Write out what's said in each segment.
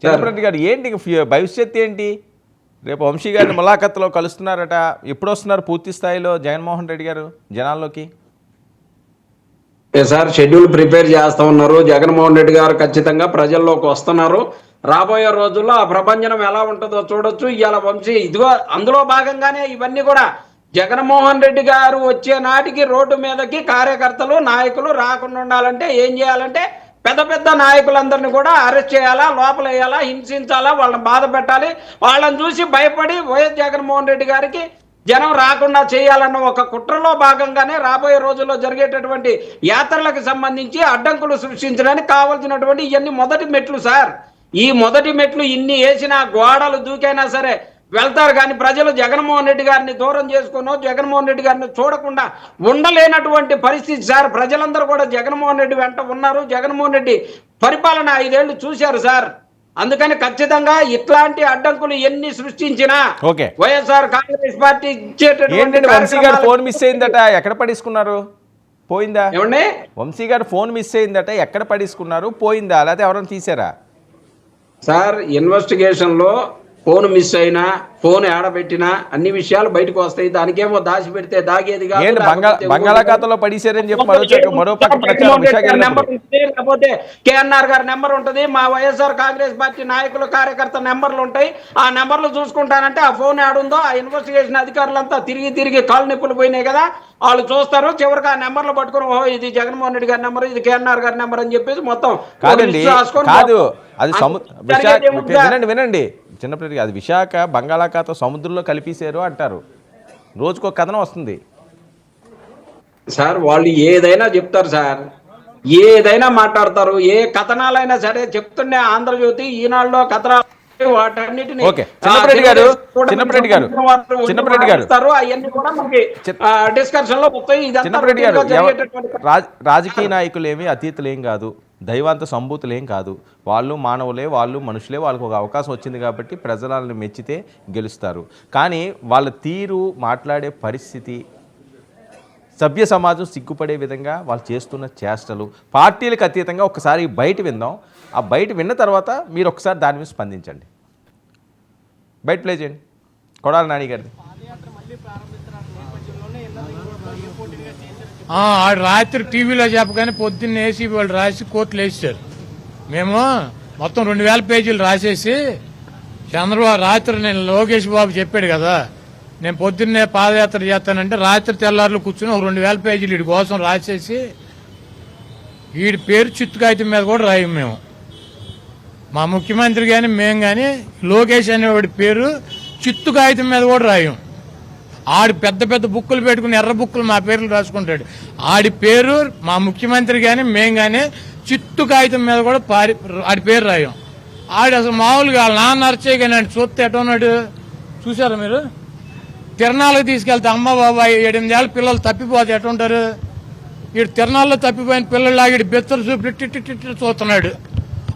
చంద్రప్రెడ్డి గారు ఏంటి భవిష్యత్తు ఏంటి? రేపు వంశీ గారిని ములాఖత్లో కలుస్తున్నారట. ఎప్పుడు వస్తున్నారు పూర్తి స్థాయిలో జగన్మోహన్ రెడ్డి గారు జనాల్లోకి? సార్ షెడ్యూల్ ప్రిపేర్ చేస్తా ఉన్నారు. జగన్మోహన్ రెడ్డి గారు ఖచ్చితంగా ప్రజల్లోకి వస్తున్నారు. రాబోయే రోజుల్లో ఆ ప్రభంజనం ఎలా ఉంటుందో చూడొచ్చు. ఇవాళ వంశీ ఇదిగో అందులో భాగంగానే ఇవన్నీ కూడా జగన్మోహన్ రెడ్డి గారు వచ్చే నాటికి రోడ్డు మీదకి కార్యకర్తలు నాయకులు రాకుండా ఉండాలంటే ఏం చేయాలంటే పెద్ద పెద్ద నాయకులందరినీ కూడా అరెస్ట్ చేయాలా, లోపల వేయాలా, హింసించాలా, వాళ్ళని బాధ పెట్టాలి. వాళ్ళని చూసి భయపడి వైఎస్ జగన్మోహన్ రెడ్డి గారికి జనం రాకుండా చేయాలన్న ఒక కుట్రలో భాగంగానే రాబోయే రోజుల్లో జరిగేటటువంటి యాత్రలకు సంబంధించి అడ్డంకులు సృష్టించడానికి కావాల్సినటువంటి ఇవన్నీ మొదటి మెట్లు సార్. ఈ మొదటి మెట్లు ఇన్ని వేసినా గోడలు దూకైనా సరే వెళ్తారు. కానీ ప్రజలు జగన్మోహన్ రెడ్డి గారిని దూరం చేసుకునో జగన్మోహన్ రెడ్డి గారిని చూడకుండా ఉండలేనటువంటి పరిస్థితి సార్. ప్రజలందరూ కూడా జగన్మోహన్ రెడ్డి వెంట ఉన్నారు. జగన్మోహన్ రెడ్డి పరిపాలన 5 ఏళ్లు చూశారు సార్. అందుకని ఖచ్చితంగా ఇట్లాంటి అడ్డంకులు ఎన్ని సృష్టించినా వైఎస్ఆర్ కాంగ్రెస్ పార్టీ ఇచ్చేటటువంటి వంశీ గారు ఫోన్ మిస్ అయిందట, ఎక్కడ పడేసుకున్నారు? పోయిందా? ఏమండి, వంశీ గారు ఫోన్ మిస్ అయిందట, ఎక్కడ పడేసుకున్నారు? పోయిందా లేకపోతే ఎవరైనా తీసారా? సార్ ఇన్వెస్టిగేషన్ లో ఫోన్ మిస్ అయినా ఫోన్ ఆడబెట్టినా అన్ని విషయాలు బయటకు వస్తాయి. దానికేమో దాచి పెడితే దాగేది కాదు. బంగాళాఖాతంలో పడిశారని చెప్పి మరో నెంబర్ ఉంటుంది, లేకపోతే కేఎన్ఆర్ గారి నెంబర్ ఉంటుంది, మా వైఎస్ఆర్ కాంగ్రెస్ పార్టీ నాయకులు కార్యకర్త నెంబర్లు ఉంటాయి. ఆ నెంబర్లు చూసుకుంటానంటే ఆ ఫోన్ ఆడుందో ఆ ఇన్వెస్టిగేషన్ అధికారులంతా తిరిగి కాళ్ళు నిప్పులు పోయినాయి కదా, వాళ్ళు చూస్తారు. చివరికి ఆ నెంబర్లు పట్టుకుని ఓహో ఇది జగన్మోహన్ రెడ్డి గారి నెంబర్, ఇది కేఎన్ఆర్ గారి నెంబర్ అని చెప్పేసి మొత్తం కాదు. అది వినండి చిన్నప్పటికీ అది విశాఖ బంగాళాఖాతం సముద్రంలో కలిపేశారు అంటారు. రోజుకో కథనం వస్తుంది సార్. వాళ్ళు ఏదైనా చెప్తారు సార్, ఏదైనా మాట్లాడతారు. ఏ కథనాలైనా సరే చెప్తుండే ఆంధ్రజ్యోతి, ఈనాడులో కథనాలు వాటన్నిటిని డిస్కషన్ లో రాజకీయ నాయకులేమి అతీతులేం కాదు, దైవాంత సంభూతులేం కాదు. వాళ్ళు మానవులే, వాళ్ళు మనుషులే. వాళ్ళకు ఒక అవకాశం వచ్చింది కాబట్టి ప్రజలను మెచ్చితే గెలుస్తారు. కానీ వాళ్ళ తీరు, మాట్లాడే పరిస్థితి, సభ్య సమాజం సిగ్గుపడే విధంగా వాళ్ళు చేస్తున్న చేష్టలు, పార్టీలకు అతీతంగా ఒకసారి బయట విందాం. ఆ బయట విన్న తర్వాత మీరు ఒకసారి దాని మీద స్పందించండి. బయట ప్లే చేయండి కొడాలి నాని గారిది. రాత్రి టీవీలో చెప్పగానే పొద్దున్న వేసి వాళ్ళు రాసి కోర్టులు వేసారు. మేము మొత్తం 2000 పేజీలు రాసేసి చంద్రబాబు రాత్రి నేను లోకేష్ బాబు చెప్పాడు కదా నేను పొద్దున్నే పాదయాత్ర చేస్తానంటే రాత్రి తెల్లారులు కూర్చుని ఒక 2000 పేజీలు వీడి కోసం రాసేసి వీడి పేరు చిత్తుకాయితం మీద కూడా రాయం మేము. మా ముఖ్యమంత్రి కానీ మేము కానీ లోకేష్ అనేవాడి పేరు చిత్తు కాగితం మీద కూడా రాయం. ఆడి పెద్ద పెద్ద బుక్కులు పెట్టుకుని ఎర్ర బుక్కులు మా పేర్లు రాసుకుంటాడు. ఆడి పేరు మా ముఖ్యమంత్రి కానీ మేము కానీ చిత్తు కాగితం మీద కూడా ఆడి పేరు రాయం. ఆడి అసలు మామూలుగా నాన్న అరచే కానీ ఆడి చూస్తే ఎట ఉన్నాడు చూసారా మీరు? తిరణాలకు తీసుకెళ్తే అమ్మ బాబాయ్ 7-8 ఏళ్ళ పిల్లలు తప్పిపోతే ఎట ఉంటారు? వీడు తిరణాల్లో తప్పిపోయిన పిల్లలు ఆగి బెత్తలు చూపి టిట్టి చూస్తున్నాడు.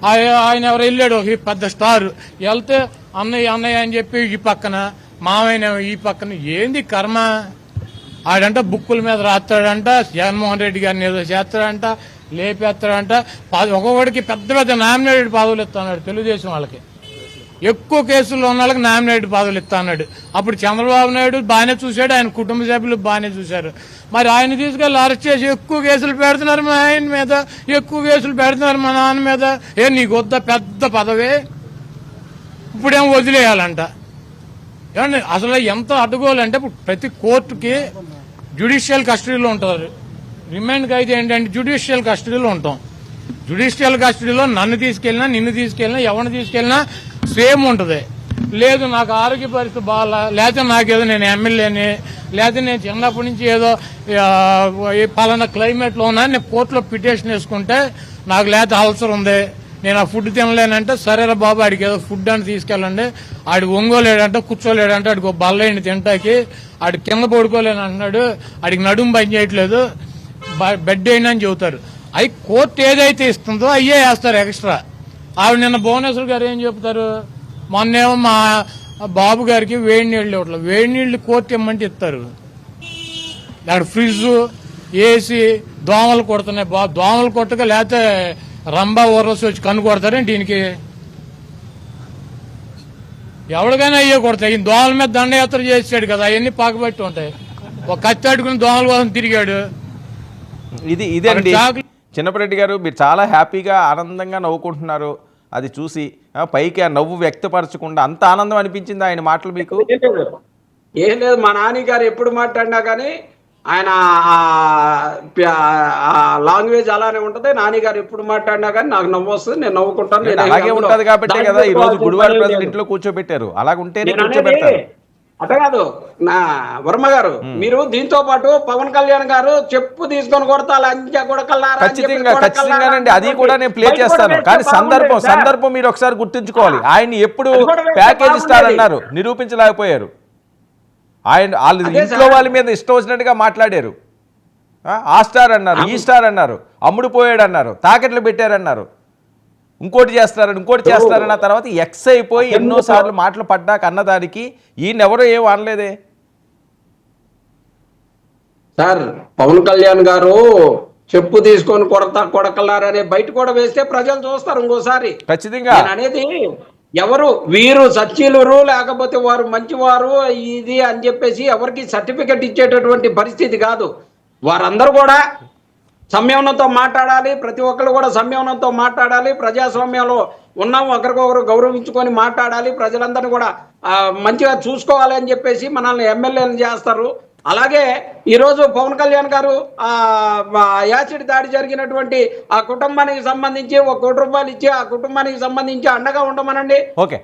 ఆయన ఎవరు వెళ్ళాడు పెద్ద స్టార్ వెళ్తే అన్నయ్య అని చెప్పి ఈ పక్కన మామయ్య ఈ పక్కన. ఏంది కర్మ? ఆడంట బుక్కుల మీద రాస్తాడంట, జగన్మోహన్ రెడ్డి గారిని ఏదో చేస్తాడంట, లేపేస్తాడంట. ఒక్కొక్కడికి పెద్ద పెద్ద నామినేటెడ్ పదవులు ఇస్తున్నాడు తెలుగుదేశం వాళ్ళకి. ఎక్కువ కేసుల్లో ఉన్న వాళ్ళకి నామినేటెడ్ పదవులు ఇస్తున్నాడు. అప్పుడు చంద్రబాబు నాయుడు బాగానే చూశాడు, ఆయన కుటుంబ సభ్యులు బాగానే చూశారు. మరి ఆయన తీసుకెళ్లి అరెస్ట్ చేసి ఎక్కువ కేసులు పెడుతున్నారు మా ఆయన మీద, ఎక్కువ కేసులు పెడుతున్నారు మా నాన్న మీద. నీకు వద్ద పెద్ద పదవే ఇప్పుడేమో వదిలేయాలంట. ఏమండి అసలు ఎంత అడ్డుకోవాలంటే ప్రతి కోర్టుకి జ్యుడిషియల్ కస్టడీలో ఉంటారు. రిమాండ్కి అయితే ఏంటంటే జ్యుడిషియల్ కస్టడీలో ఉంటాం. జ్యుడిషియల్ కస్టడీలో నన్ను తీసుకెళ్ళినా నిన్ను తీసుకెళ్ళినా ఎవరిని తీసుకెళ్ళినా సేమ్ ఉంటుంది. లేదు నాకు ఆరోగ్య పరిస్థితి బాగా, లేకపోతే నాకేదో నేను ఎమ్మెల్యేని, లేకపోతే నేను చిన్నప్పటి నుంచి ఏదో పలానా క్లైమేట్లో ఉన్నా నేను కోర్టులో పిటిషన్ వేసుకుంటే నాకు లేకపోతే అల్సర్ ఉంది, నేను ఆ ఫుడ్ తినలేనంటే సరేరా బాబు ఆడికి ఏదో ఫుడ్ అని తీసుకెళ్ళండి. ఆడికి ఒంగోలేడంటే కూర్చోలేడంటే ఆడికి ఒక బల్లైంది తింటాకి, ఆడికి కింద పడుకోలేని అంటున్నాడు, ఆడికి నడుము పని చేయట్లేదు, బెడ్ అయినా అని చెబుతారు. అవి కోర్టు ఏదైతే ఇస్తుందో అయ్యే వేస్తారు ఎక్స్ట్రా. ఆవిడ నిన్న భువనేశ్వర్ గారు ఏం చెప్తారు, మొన్నేమో మా బాబు గారికి వేడి నీళ్ళు ఇవ్వట్లేదు, వేడి నీళ్లు కోర్టు ఇమ్మంటే ఇస్తారు. అక్కడ ఫ్రిడ్జ్ ఏసీ దోమలు కొడుతున్నాయి, దోమలు కొట్టక లేకపోతే రంబా ఊర్వశి వచ్చి కన్ను కొడతారేంటి దీనికి? ఎవరికైనా అయ్యే కొడతాయి. ఈయన దోమల మీద దండయాత్ర చేసాడు కదా, అవన్నీ పాకబట్టి ఉంటాయి. ఒక కత్తి అట్టుకుని దోమల కోసం తిరిగాడు. ఇదండి చాకులు- చిన్నపరెడ్డి గారు, మీరు చాలా హ్యాపీగా ఆనందంగా నవ్వుకుంటున్నారు. అది చూసి పైకి ఆ నవ్వు వ్యక్తపరచకుండా అంత ఆనందం అనిపించింది ఆయన మాటలు మీకు? ఏం లేదు, మా నాన్నగారు ఎప్పుడు మాట్లాడినా కానీ ఆయన లాంగ్వేజ్ అలానే ఉంటది. నాన్నగారు ఎప్పుడు మాట్లాడినా కానీ నాకు నవ్వు వస్తుంది, నేను నవ్వుకుంటాను. నేను అలాగే అందులో ఉంటది కాబట్టే దాన్ని కదా ఈ రోజు పెట్టుకోవాల్సిన గుడివాడ పని ప్రజలు లేదు. ఇంట్లో కూర్చోబెట్టారు. అలాగుంటేనే నేను అనేది కూర్చోబెడతారు. అట్లా కాదు నా వర్మ గారు, మీరు దీంతో పాటు పవన్ కళ్యాణ్ గారు చెప్పు తీసుకొని కొడతా లంచా కొడకల్లారా అని చెప్పి ఖచ్చితంగానండి, అది కూడా నేను ప్లే బయట కూడా చేస్తాను. వేస్తే కానీ బాగుండేది సార్. సందర్భం మీరు ఒకసారి గుర్తుంచుకోవాలి. ఆయన ఎప్పుడు అది కూడా వేస్తే ప్యాకేజ్ బాగుండేది. ఇస్తారన్నారు, నిరూపించలేకపోయారు. వాళ్ళ అదే ఇంట్లో సార్. వాళ్ళ మీద ఇష్టం వచ్చినట్టుగా మాట్లాడారు. ఆ స్టార్ అన్నారు, ఈ స్టార్ అన్నారు, అమ్ముడు పోయాడు అన్నారు, తాకట్లు పెట్టారన్నారు, ఇంకోటి చేస్తారన్న తర్వాత ఎక్స్ అయిపోయి ఎన్నోసార్లు మాటలు పడ్డాక అన్నదానికి ఈయనెవరో ఏం అనలేదే సార్. పవన్ కళ్యాణ్ గారు చెప్పు తీసుకొని కొడకల్లారనే బయట కూడా వేస్తే ప్రజలు చూస్తారు ఇంకోసారి. ఖచ్చితంగా. నేను అనేది ఎవరు వీరు సచ్చీలురు లేకపోతే వారు మంచివారు ఇది అని చెప్పేసి ఎవరికి సర్టిఫికెట్ ఇచ్చేటటువంటి పరిస్థితి కాదు. వారందరూ కూడా సంయమనంతో మాట్లాడాలి. ప్రతి ఒక్కరు కూడా సంయమనంతో మాట్లాడాలి. ప్రజాస్వామ్యంలో ఉన్నాము, ఒకరికొకరు గౌరవించుకొని మాట్లాడాలి. ప్రజలందరినీ కూడా మంచిగా చూసుకోవాలి అని చెప్పేసి మనల్ని ఎమ్మెల్యేలు చేస్తారు. అలాగే ఈరోజు పవన్ కళ్యాణ్ గారు యాసిడ్ దాడి జరిగినటువంటి ఆ కుటుంబానికి సంబంధించి ₹1 కోటి ఇచ్చి ఆ కుటుంబానికి సంబంధించి అండగా ఉండమనండి. ఓకే.